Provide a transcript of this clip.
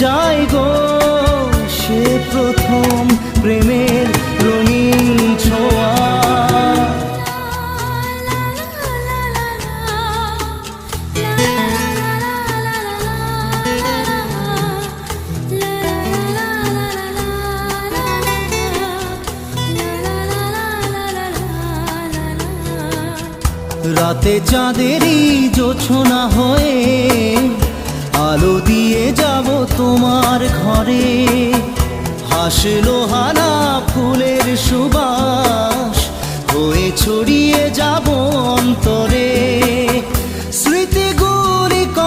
যাই গো সে প্রথম প্রেমের রঙিন ছোঁয়া। রাতে চাঁদেরই জোছনা হয়ে আলো দিয়ে যাব তোমার ঘরে। হাসলো হানা ফুলের সুবাস হয়ে ছড়িয়ে যা